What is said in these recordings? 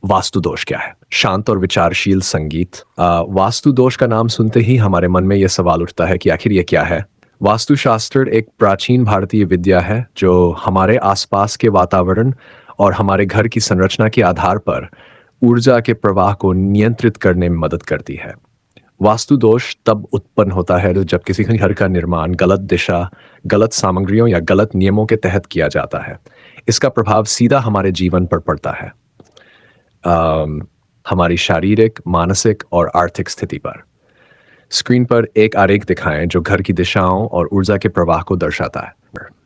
वास्तु दोष क्या है? शांत और विचारशील संगीत। वास्तु दोष का नाम सुनते ही हमारे मन में यह सवाल उठता है कि आखिर ये क्या है? वास्तुशास्त्र एक प्राचीन भारतीय विद्या है जो हमारे आसपास के वातावरण और हमारे घर की संरचना के आधार पर ऊर्जा के प्रवाह को नियंत्रित करने में मदद करती है। वास्तु दोष तब उत्पन्न होता है जब किसी घर का निर्माण गलत दिशा, गलत सामग्रियों या गलत नियमों के तहत किया जाता है। इसका प्रभाव सीधा हमारे जीवन पर पड़ता है, हमारी शारीरिक, मानसिक और आर्थिक स्थिति पर। स्क्रीन पर एक आरेख दिखाएं जो घर की दिशाओं और ऊर्जा के प्रवाह को दर्शाता है।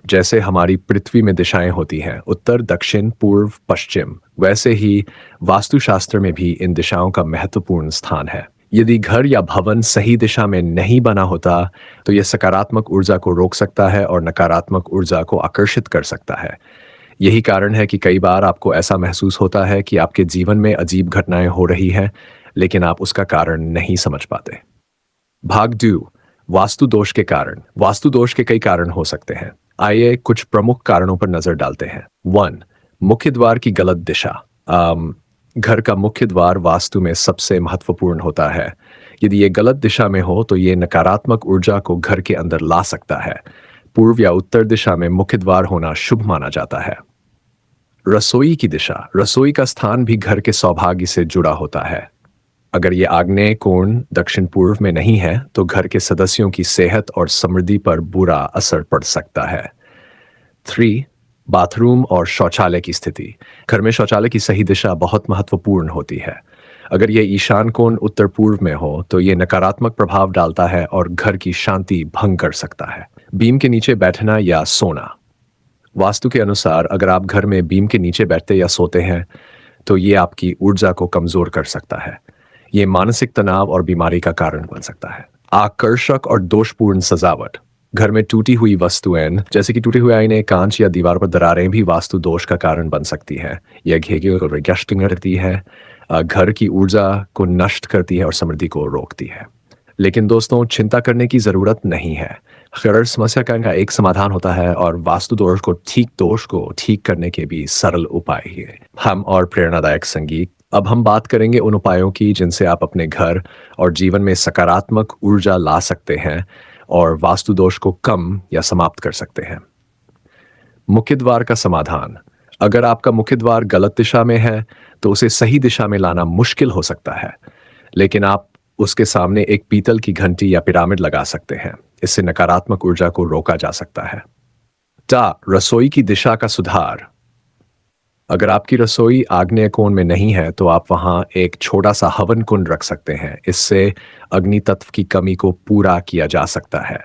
जैसे हमारी पृथ्वी में दिशाएं होती हैं उत्तर, दक्षिण, पूर्व, पश्चिम, वैसे ही वास्तुशास्त्र में भी इन दिशाओं का महत्वपूर्ण स्थान है। यदि घर या भवन सही दिशा में नहीं बना होता तो यह सकारात्मक ऊर्जा को रोक सकता है और नकारात्मक ऊर्जा को आकर्षित कर सकता है। यही कारण है कि कई बार आपको ऐसा महसूस होता है कि आपके जीवन में अजीब घटनाएं हो रही हैं, लेकिन आप उसका कारण नहीं समझ पाते। भाग 2, वास्तु दोष के कारण। वास्तु दोष के कई कारण हो सकते हैं। आइए कुछ प्रमुख कारणों पर नजर डालते हैं। 1, मुख्य द्वार की गलत दिशा। घर का मुख्य द्वार वास्तु में सबसे महत्वपूर्ण होता है। यदि ये गलत दिशा में हो तो ये नकारात्मक ऊर्जा को घर के अंदर ला सकता है। पूर्व या उत्तर दिशा में मुख्य द्वार होना शुभ माना जाता है। रसोई की दिशा। रसोई का स्थान भी घर के सौभाग्य से जुड़ा होता है। अगर ये आग्नेय कोण दक्षिण पूर्व में नहीं है तो घर के सदस्यों की सेहत और समृद्धि पर बुरा असर पड़ सकता है। 3, बाथरूम और शौचालय की स्थिति। घर में शौचालय की सही दिशा बहुत महत्वपूर्ण होती है। अगर ये ईशान कोण उत्तर पूर्व में हो तो ये नकारात्मक प्रभाव डालता है और घर की शांति भंग कर सकता है। बीम के नीचे बैठना या सोना। वास्तु के अनुसार अगर आप घर में बीम के नीचे बैठते या सोते हैं तो ये आपकी ऊर्जा को कमजोर कर सकता है। ये मानसिक तनाव और बीमारी का कारण बन सकता है। आकर्षक और दोषपूर्ण सजावट। घर में टूटी हुई वस्तुएं जैसे कि टूटे हुए आईने, कांच या दीवार पर दरारें भी वास्तु दोष का कारण बन सकती हैं। यह करती है, घर की ऊर्जा को नष्ट करती है और समृद्धि को रोकती है। लेकिन दोस्तों, चिंता करने की जरूरत नहीं है। हर समस्या का एक समाधान होता है और वास्तु दोष को ठीक करने के भी सरल उपाय ही है। हम और प्रेरणादायक संगीत। अब हम बात करेंगे उन उपायों की जिनसे आप अपने घर और जीवन में सकारात्मक ऊर्जा ला सकते हैं और वास्तु दोष को कम या समाप्त कर सकते हैं। मुख्य द्वार का समाधान। अगर आपका मुख्य द्वार गलत दिशा में है तो उसे सही दिशा में लाना मुश्किल हो सकता है, लेकिन आप उसके सामने एक पीतल की घंटी या पिरामिड लगा सकते हैं। इससे नकारात्मक ऊर्जा को रोका जा सकता है। रसोई की दिशा का सुधार। अगर आपकी रसोई आग्नेय कोण में नहीं है तो आप वहां एक छोटा सा हवन कुंड रख सकते हैं। इससे अग्नि तत्व की कमी को पूरा किया जा सकता है।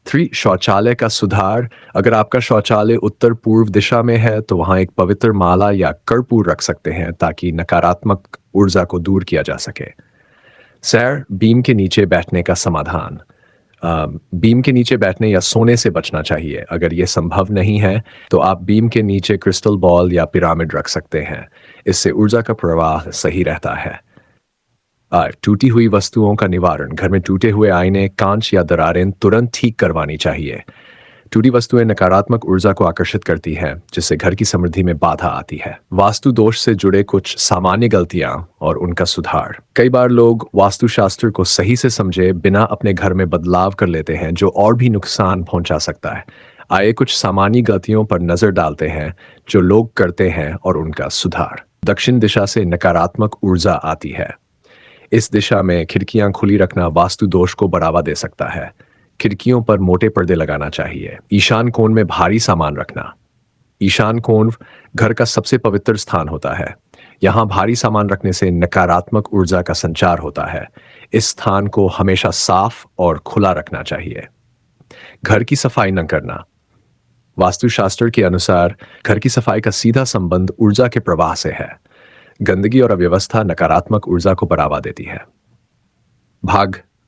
3, शौचालय का सुधार। अगर आपका शौचालय उत्तर पूर्व दिशा में है तो वहां एक पवित्र माला या कर्पूर रख सकते हैं ताकि नकारात्मक ऊर्जा को दूर किया जा सके। बीम के नीचे बैठने का समाधान। बीम के नीचे बैठने या सोने से बचना चाहिए। अगर यह संभव नहीं है तो आप बीम के नीचे क्रिस्टल बॉल या पिरामिड रख सकते हैं। इससे ऊर्जा का प्रवाह सही रहता है। टूटी हुई वस्तुओं का निवारण। घर में टूटे हुए आईने, कांच या दरारें तुरंत ठीक करवानी चाहिए। टूटी वस्तुएं नकारात्मक ऊर्जा को आकर्षित करती हैं, जिससे घर की समृद्धि में बाधा आती है। वास्तु दोष से जुड़े कुछ सामान्य गलतियां और उनका सुधार। कई बार लोग वास्तुशास्त्र को सही से समझे बिना अपने घर में बदलाव कर लेते हैं, जो और भी नुकसान पहुंचा सकता है। आइए कुछ सामान्य गलतियों पर नजर डालते हैं जो लोग करते हैं और उनका सुधार। दक्षिण दिशा से नकारात्मक ऊर्जा आती है। इस दिशा में खिड़कियां खुली रखना वास्तु दोष को बढ़ावा दे सकता है। खिड़कियों पर मोटे पर्दे लगाना चाहिए। ईशान कोण में भारी सामान रखना। ईशान कोण घर का सबसे पवित्र स्थान होता है। यहाँ भारी सामान रखने से नकारात्मक ऊर्जा का संचार होता है। इस स्थान को हमेशा साफ और खुला रखना चाहिए। घर की सफाई न करना। वास्तुशास्त्र के अनुसार घर की सफाई का सीधा संबंध ऊर्जा के प्रवाह से है। गंदगी और अव्यवस्था नकारात्मक ऊर्जा को बढ़ावा देती है।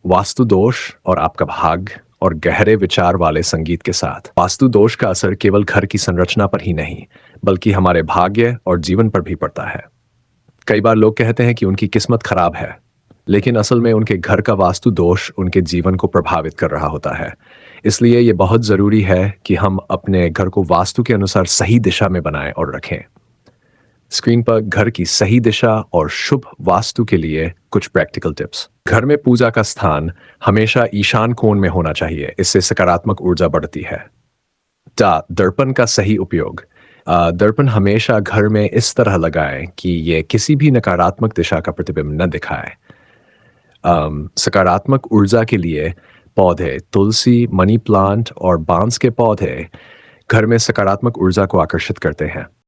वास्तु दोष और आपका भाग्य और गहरे विचार वाले संगीत के साथ। वास्तु दोष का असर केवल घर की संरचना पर ही नहीं बल्कि हमारे भाग्य और जीवन पर भी पड़ता है। कई बार लोग कहते हैं कि उनकी किस्मत खराब है, लेकिन असल में उनके घर का वास्तु दोष उनके जीवन को प्रभावित कर रहा होता है। इसलिए यह बहुत जरूरी है कि हम अपने घर को वास्तु के अनुसार सही दिशा में बनाएं और रखें। स्क्रीन पर घर की सही दिशा और शुभ वास्तु के लिए कुछ प्रैक्टिकल टिप्स। घर में पूजा का स्थान हमेशा ईशान कोण में होना चाहिए, इससे सकारात्मक ऊर्जा बढ़ती है। दर्पण का सही उपयोग। दर्पण हमेशा घर में इस तरह लगाएं कि ये किसी भी नकारात्मक दिशा का प्रतिबिंब न दिखाए। सकारात्मक ऊर्जा के लिए पौधे, तुलसी, मनी प्लांट और बांस के पौधे घर में सकारात्मक ऊर्जा को आकर्षित करते हैं।